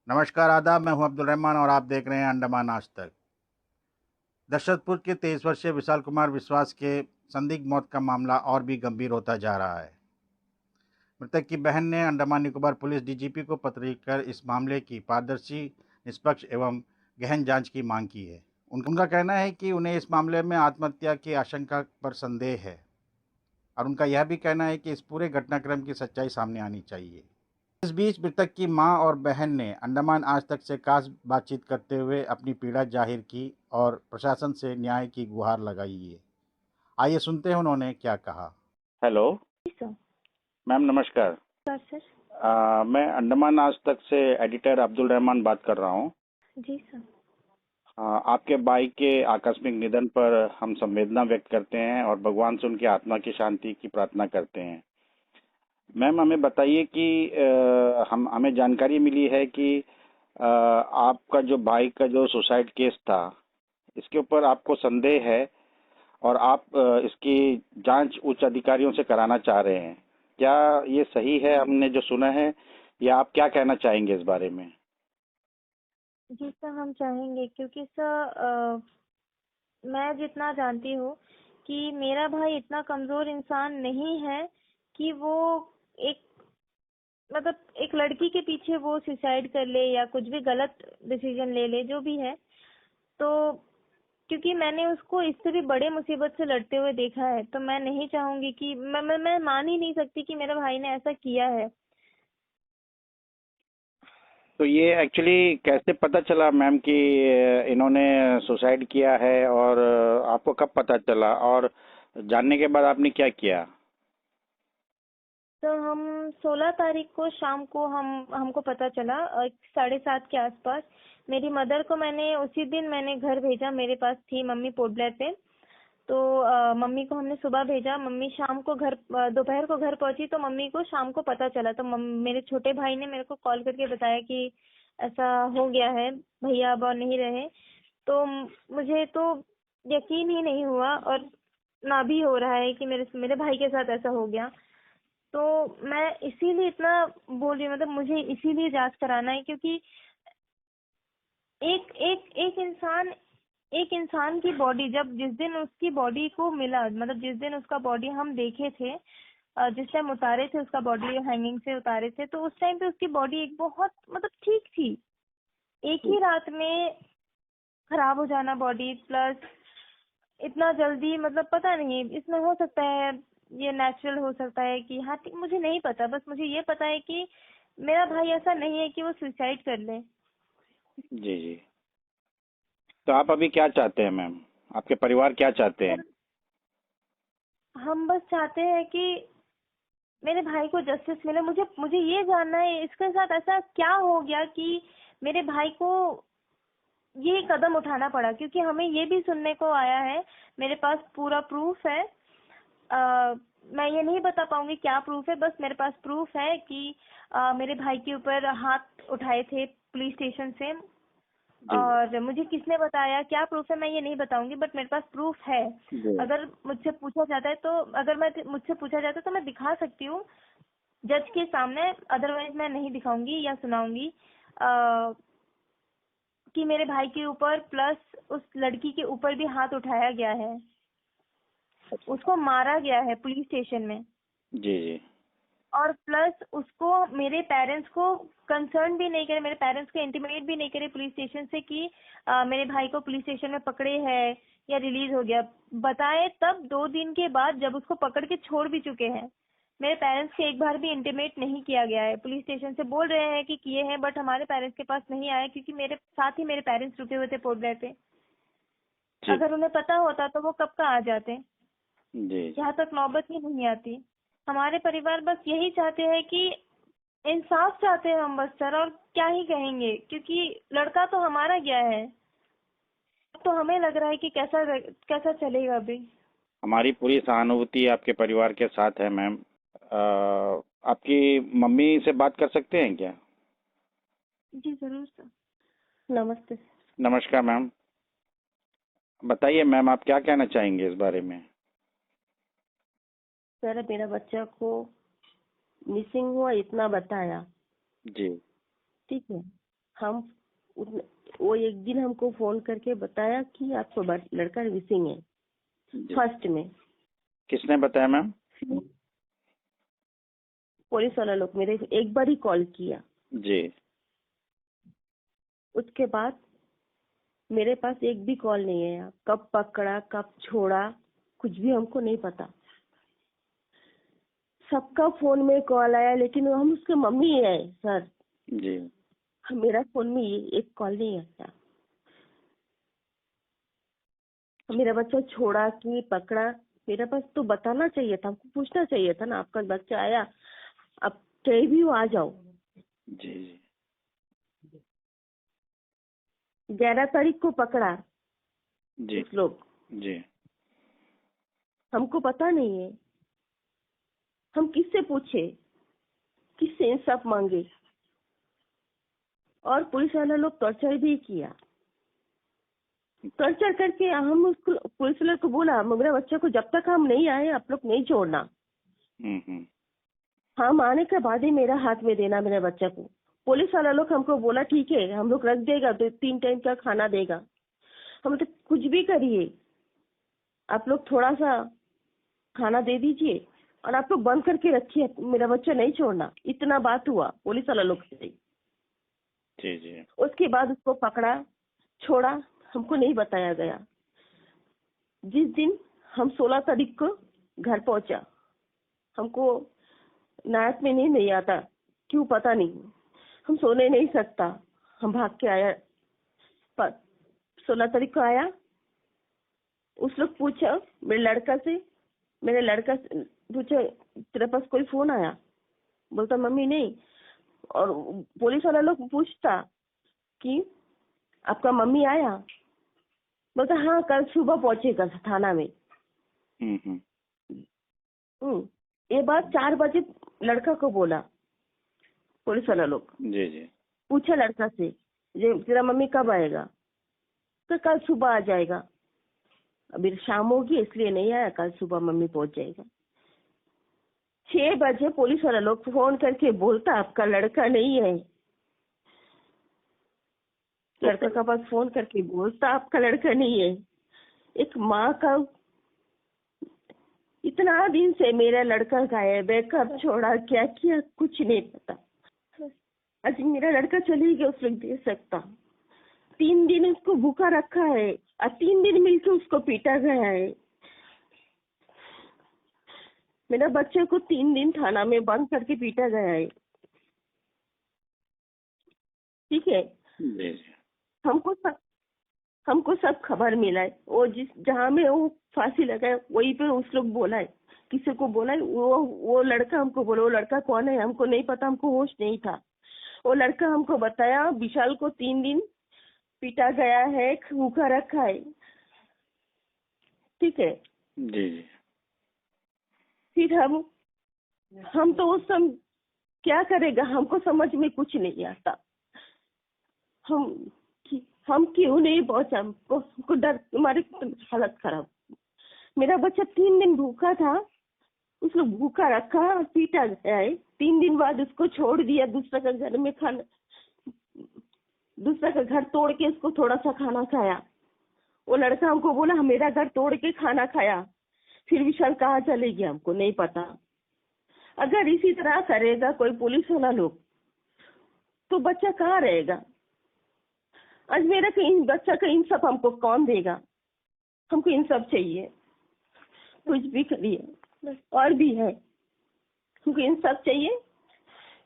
नमस्कार, आदाब। मैं हूं अब्दुल रहमान और आप देख रहे हैं अंडमान आज तक। दशरथपुर के 23 वर्षीय विशाल कुमार विश्वास के संदिग्ध मौत का मामला और भी गंभीर होता जा रहा है। मृतक की बहन ने अंडमान निकोबार पुलिस डीजीपी को पत्र लिखकर इस मामले की पारदर्शी, निष्पक्ष एवं गहन जांच की मांग की है। उनका कहना है कि उन्हें इस मामले में आत्महत्या की आशंका पर संदेह है और उनका यह भी कहना है कि इस पूरे घटनाक्रम की सच्चाई सामने आनी चाहिए। इस बीच मृतक की मां और बहन ने अंडमान आज तक से खास बातचीत करते हुए अपनी पीड़ा जाहिर की और प्रशासन से न्याय की गुहार लगाई है। आइए सुनते हैं उन्होंने क्या कहा। हेलो जी सर। मैम, नमस्कार। सर। मैं अंडमान आज तक से एडिटर अब्दुल रहमान बात कर रहा हूँ। जी सर। आपके भाई के आकस्मिक निधन पर हम संवेदना व्यक्त करते हैं और भगवान से उनकी आत्मा की शांति की प्रार्थना करते हैं। मैम, हमें बताइए कि हमें जानकारी मिली है कि आपका जो भाई का जो सुसाइड केस था, इसके ऊपर आपको संदेह है और आप इसकी जांच उच्च अधिकारियों से कराना चाह रहे हैं। क्या ये सही है, हमने जो सुना है, या आप क्या कहना चाहेंगे इस बारे में? जी सर, हम चाहेंगे क्योंकि सर मैं जितना जानती हूँ कि मेरा भाई इतना कमज़ोर इंसान नहीं है कि वो एक मतलब एक लड़की के पीछे वो सुसाइड कर ले या कुछ भी गलत डिसीजन ले ले, जो भी है। तो क्योंकि मैंने उसको इससे भी बड़े मुसीबत से लड़ते हुए देखा है, तो मैं नहीं चाहूंगी कि मैं मान ही नहीं सकती कि मेरे भाई ने ऐसा किया है। तो ये एक्चुअली कैसे पता चला मैम कि इन्होंने सुसाइड किया है, और आपको कब पता चला, और जानने के बाद आपने क्या किया? तो हम 16 तारीख को शाम को हमको पता चला 7:30 के आसपास। मेरी मदर को मैंने उसी दिन मैंने घर भेजा, मेरे पास थी मम्मी पोर्ट ब्लेयर पे। तो मम्मी को हमने सुबह भेजा, मम्मी शाम को घर दोपहर को घर पहुंची, तो मम्मी को शाम को पता चला। तो मेरे छोटे भाई ने मेरे को कॉल करके बताया कि ऐसा हो गया है, भैया अब और नहीं रहे। तो मुझे तो यकीन ही नहीं हुआ और ना भी हो रहा है कि मेरे मेरे भाई के साथ ऐसा हो गया। तो मैं इसीलिए इतना बोल रही हूँ, मतलब मुझे इसीलिए जांच कराना है क्योंकि एक एक एक इंसान की बॉडी, जब जिस दिन उसकी बॉडी को मिला, मतलब जिस दिन उसका बॉडी हम देखे थे, जिस टाइम उतारे थे उसका बॉडी, हैंगिंग से उतारे थे, तो उस टाइम पे उसकी बॉडी एक बहुत मतलब ठीक थी। एक ही रात में खराब हो जाना बॉडी, प्लस इतना जल्दी, मतलब पता नहीं इसमें हो सकता है ये नेचुरल हो सकता है कि हाँ ठीक, मुझे नहीं पता। बस मुझे ये पता है कि मेरा भाई ऐसा नहीं है कि वो सुसाइड कर ले। जी जी। तो आप अभी क्या चाहते हैं मैम? आपके परिवार क्या चाहते हैं? सर, हम बस चाहते हैं कि मेरे भाई को जस्टिस मिले। मुझे मुझे ये जानना है इसके साथ ऐसा क्या हो गया कि मेरे भाई को ये कदम उठाना पड़ा, क्योंकि हमें ये भी सुनने को आया है, मेरे पास पूरा प्रूफ है। मैं ये नहीं बता पाऊंगी क्या प्रूफ है, बस मेरे पास प्रूफ है कि मेरे भाई के ऊपर हाथ उठाए थे पुलिस स्टेशन से। जी और मुझे किसने बताया, क्या प्रूफ है, मैं ये नहीं बताऊंगी, बट मेरे पास प्रूफ है। जी। अगर मुझसे पूछा जाता है तो अगर मैं मुझसे पूछा जाता है तो मैं दिखा सकती हूँ जज के सामने, अदरवाइज मैं नहीं दिखाऊंगी या सुनाऊंगी कि मेरे भाई के ऊपर प्लस उस लड़की के ऊपर भी हाथ उठाया गया है, उसको मारा गया है पुलिस स्टेशन में। जी जी। और प्लस उसको मेरे पेरेंट्स को कंसर्न भी नहीं करे, मेरे पेरेंट्स को इंटीमेट भी नहीं करे पुलिस स्टेशन से कि मेरे भाई को पुलिस स्टेशन में पकड़े हैं या रिलीज हो गया। बताए तब 2 दिन के बाद, जब उसको पकड़ के छोड़ भी चुके हैं। मेरे पेरेंट्स को एक बार भी इंटीमेट नहीं किया गया है। पुलिस स्टेशन से बोल रहे हैं कि किए हैं, बट हमारे पेरेंट्स के पास नहीं आया, क्योंकि मेरे साथ ही मेरे पेरेंट्स रुके हुए थे पोर्ट ब्लेयर पे। जी अगर उन्हें पता होता तो वो कब का आ जाते, जी। यहाँ तक नौबत ही नहीं आती। हमारे परिवार बस यही चाहते हैं कि इंसाफ चाहते हैं हम बस सर, और क्या ही कहेंगे, क्योंकि लड़का तो हमारा गया है। अब तो हमें लग रहा है कि कैसा कैसा चलेगा अभी। हमारी पूरी सहानुभूति आपके परिवार के साथ है मैम। आपकी मम्मी से बात कर सकते हैं क्या? जी जरूर सर। नमस्ते। नमस्कार मैम। बताइए मैम, आप क्या कहना चाहेंगे इस बारे में? सर, मेरा बच्चा को मिसिंग हुआ इतना बताया, जी ठीक है। हम वो एक दिन हमको फोन करके बताया कि आपको लड़का मिसिंग है जी। फर्स्ट में। किसने बताया मैम? पुलिस वाला लोग मेरे एक बार ही कॉल किया। जी। उसके बाद मेरे पास एक भी कॉल नहीं आया, कब पकड़ा कब छोड़ा कुछ भी हमको नहीं पता। सबका फोन में कॉल आया लेकिन हम उसके मम्मी है सर। जी। मेरा फोन में ये एक कॉल नहीं आया। मेरा बच्चा छोड़ा कि पकड़ा, मेरे पास तो बताना चाहिए था, हमको पूछना चाहिए था ना, आपका बच्चा आया, अब कहीं भी हो आ जाओ। जी जी 11 तारीख को पकड़ा जी उस लोग, जी हमको पता नहीं है। हम किससे पूछे, किससे इंसाफ मांगे? और पुलिस वाले लोग टॉर्चर भी किया। टॉर्चर करके हम उसको पुलिस वाले को बोला मेरे बच्चे को जब तक हम नहीं आए आप लोग नहीं छोड़ना। हम्म। हम आने के बाद ही मेरा हाथ में देना मेरे बच्चे को। पुलिस वाला लोग हमको बोला ठीक है हम लोग रख देगा, तो 3 टाइम का खाना देगा। हम तो कुछ भी करिए, आप लोग थोड़ा सा खाना दे दीजिए और आप लोग बंद करके रखिए, मेरा बच्चा नहीं छोड़ना। इतना बात हुआ पुलिस वाला लोग से। जी जी उसके बाद उसको पकड़ा छोड़ा हमको नहीं बताया गया। जिस दिन हम 16 तारीख को घर पहुंचा, हमको रात में नींद नहीं आता, क्यों पता नहीं, हम सोने नहीं सकता। हम भाग के आया, 16 तारीख को आया। उस लोग पूछा मेरे लड़का से पूछा तेरे पास कोई फोन आया? बोलता मम्मी नहीं। और पुलिस वाला लोग पूछता कि आपका मम्मी आया? बोलता हाँ कल सुबह पहुंचेगा थाना में। हम्म। ये बात 4 बजे लड़का को बोला पुलिस वाला लोग। जी जी पूछा लड़का से ये तेरा मम्मी कब आएगा? तो कल सुबह आ जाएगा, अभी शाम होगी इसलिए नहीं आया, कल सुबह मम्मी पहुंच जाएगा। 6 बजे पुलिस वाला लोग फोन करके बोलता आपका लड़का नहीं है। लड़का का पास फोन करके बोलता आपका लड़का नहीं है। एक माँ का इतना दिन से मेरा लड़का गायब है, कब छोड़ा क्या किया कुछ नहीं पता। आज मेरा लड़का चले गया, उस लोग दे सकता। 3 दिन उसको भूखा रखा है और 3 दिन मिलके उसको पीटा गया है। मेरा बच्चे को 3 दिन थाना में बंद करके पीटा गया है। ठीक है, जी जी हमको सब खबर मिला है। वो जहाँ में वो फांसी लगाए वहीं पे उस लोग बोला है, किसी को बोला है, वो लड़का हमको बोला। वो लड़का कौन है हमको नहीं पता, हमको होश नहीं था। वो लड़का हमको बताया विशाल को 3 दिन पीटा गया है, भूखा रखा है। ठीक है, जी जी फिर हम तो उस समय क्या करेगा हमको समझ में कुछ नहीं आता। हम क्यों नहीं पहुंचा, हमको डर, हमारी हालत खराब। मेरा बच्चा 3 दिन भूखा था, उसको भूखा रखा और पीटा गया है। 3 दिन बाद उसको छोड़ दिया, दूसरा का घर में खाना, दूसरा का घर तोड़ के उसको थोड़ा सा खाना खाया। वो लड़का हमको बोला मेरा घर तोड़ के खाना खाया। फिर विशाल कहाँ चले गया हमको नहीं पता। अगर इसी तरह करेगा कोई पुलिस वाला लोग तो बच्चा कहाँ रहेगा? आज मेरा बच्चा का इंसाफ हमको कौन देगा? हमको इंसाफ चाहिए, कुछ भी करिए। और भी है, हमको इंसाफ चाहिए।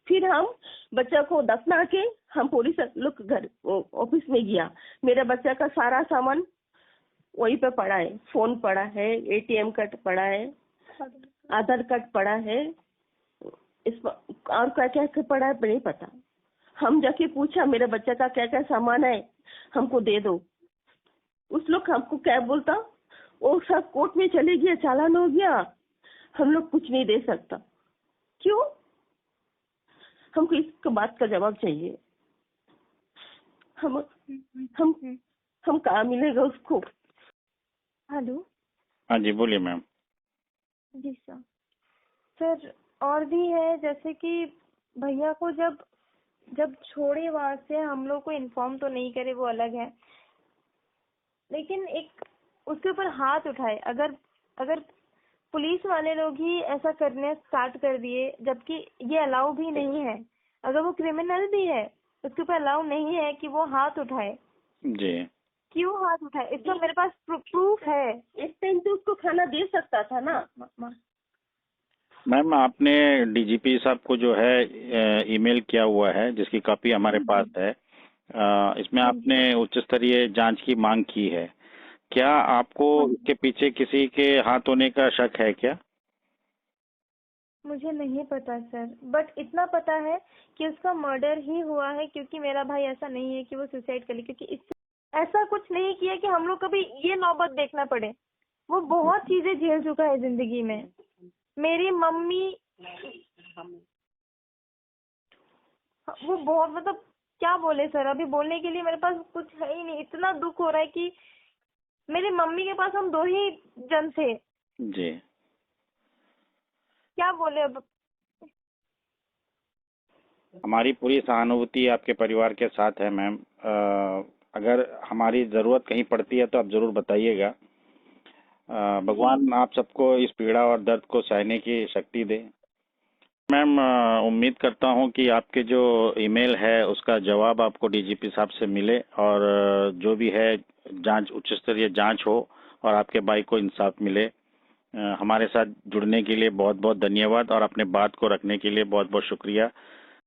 फिर हम बच्चा को दफना के हम पुलिस लोग घर ऑफिस में गया। मेरा बच्चा का सारा सामान वहीं पे पड़ा है, फोन पड़ा है, एटीएम कार्ड पड़ा है, आधार कार्ड पड़ा है, इस और क्या क्या पड़ा है नहीं पता। हम जाके पूछा मेरे बच्चे का क्या क्या सामान है हमको दे दो। उस लोग हमको क्या बोलता, वो सब कोर्ट में चले गया, चालान हो गया, हम लोग कुछ नहीं दे सकता। क्यों? हमको इस बात का जवाब चाहिए। हम कहाँ मिलेगा उसको? हेलो। हाँ जी बोलिए मैम। जी सर। सर और भी है, जैसे कि भैया को जब जब छोड़े वहां से हम लोग को इन्फॉर्म तो नहीं करे, वो अलग है, लेकिन एक उसके ऊपर हाथ उठाए। अगर अगर पुलिस वाले लोग ही ऐसा करने स्टार्ट कर दिए, जबकि ये अलाउ भी नहीं है, अगर वो क्रिमिनल भी है उसके ऊपर अलाउ नहीं है कि वो हाथ उठाए। जी क्यों हाथ उठाए? इसका मेरे पास प्रूफ है। इस टाइम तो उसको खाना दे सकता था ना। मैम, आपने डीजीपी साहब को जो है ईमेल किया हुआ है, जिसकी कॉपी हमारे पास है। इसमें आपने उच्च स्तरीय जांच की मांग की है। क्या आपको इसके पीछे किसी के हाथ होने का शक है क्या? मुझे नहीं पता सर, बट इतना पता है कि उसका मर्डर ही हुआ है, क्योंकि मेरा भाई ऐसा नहीं है कि वो सुसाइड कर ली, क्योंकि इससे ऐसा कुछ नहीं किया कि हम लोग कभी ये नौबत देखना पड़े। वो बहुत चीजें झेल चुका है जिंदगी में। मेरी मम्मी, वो बहुत, मतलब क्या बोले सर, अभी बोलने के लिए मेरे पास कुछ है ही नहीं। इतना दुख हो रहा है कि मेरी मम्मी के पास हम 2 ही जन थे, जी क्या बोले अब। हमारी पूरी सहानुभूति आपके परिवार के साथ है मैम। अगर हमारी ज़रूरत कहीं पड़ती है तो आप ज़रूर बताइएगा। भगवान आप सबको इस पीड़ा और दर्द को सहने की शक्ति दे। मैम, उम्मीद करता हूं कि आपके जो ईमेल है उसका जवाब आपको डीजीपी साहब से मिले, और जो भी है जांच, उच्च स्तरीय जांच हो और आपके भाई को इंसाफ मिले। हमारे साथ जुड़ने के लिए बहुत बहुत धन्यवाद और अपने बात को रखने के लिए बहुत बहुत शुक्रिया।